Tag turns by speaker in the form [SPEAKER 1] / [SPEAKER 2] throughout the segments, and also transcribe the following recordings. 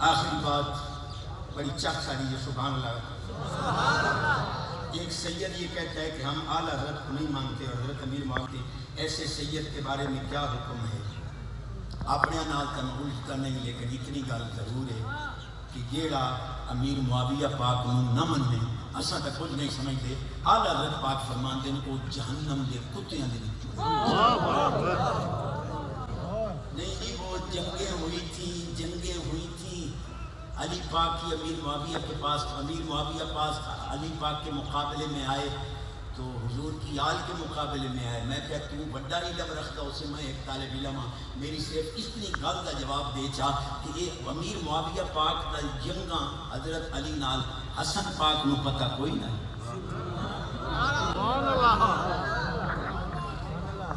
[SPEAKER 1] آخری بات بڑی چک ساری ہے، سبحان اللہ۔ ایک سید یہ کہتا ہے کہ ہم اعلیٰ حضرت کو نہیں مانتے اور حضرت امیر مانتے، ایسے سید کے بارے میں کیا حکم ہے؟ اپنے نال تنقلتا نہیں، لیکن اتنی گل ضرور ہے کہ جیڑا امیر معاویہ پاک نو نہ منے اساں تک کچھ نہیں سمجھتے، اعلیٰ حضرت پاک فرماندے ہیں کہ وہ جہنم دے کتیاں دے وچوں نہیں جی، وہ جنگیں ہوئی تھی علی پاک کی امیر معاویہ کے پاس، امیر معاویہ پاس علی پاک کے مقابلے میں آئے تو حضور کی آل کے مقابلے میں آئے، میں کہتا ہوں بڑا علم رکھتا اسے، میں ایک طالب علم ہاں، میری صرف اتنی گل کا جواب دے چاہ کہ یہ امیر معاویہ پاک دا جنگاں حضرت علی نال حسن پاک نو پتہ کوئی نہ،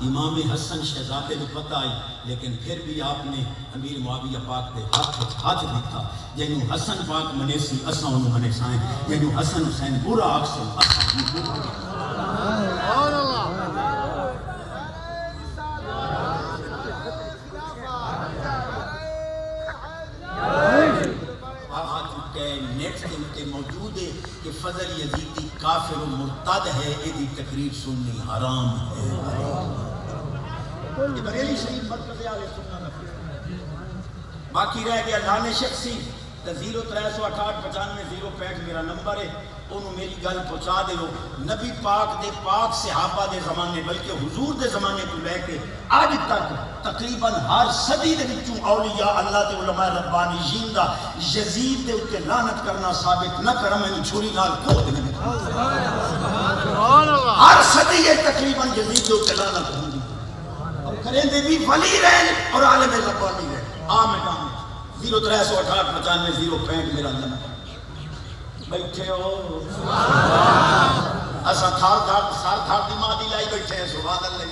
[SPEAKER 1] امام حسن شہزادے کو پتہ آئی، لیکن پھر بھی آپ نے امیر معاویہ پاک دے ہاتھ دیتا، جنہوں حسن پاک منے سی اساں انہوں منے سائیں، جنہوں حسن حسین برا آکسن اساں انہوں برا نیٹ کے اتنے موجود ہے کہ فضل یزیدی کافر و مرتد ہے، ایدی تقریر سننی حرام ہے۔ یہ بریلی شریف مرکز آلے سننا نفر باقی رہ گیا لانے شخصی 03689505 میرا نمبر ہے، انہوں میری گل پہنچا دے لو، نبی پاک دے پاک صحابہ دے زمانے بلکہ حضور دے زمانے کو لے کے آج تک تقریباً ہر صدی دے وچوں اولیاء اللہ دے علماء ربانیین دا یزید دے اتے لعنت کرنا ثابت نہ کرا، میں نے چھوڑی نال کو دے ہر صدی یہ تقریباً یزید دے اتے لعنت ہوندی اور کریں دے بھی ولی رہے اور عالم ربانی رہے۔ میدان 03689505 میرا نمبر، بیٹھے ہو اساں تھار دی ماں دی لائی بیٹھے ہیں، سبحان اللہ۔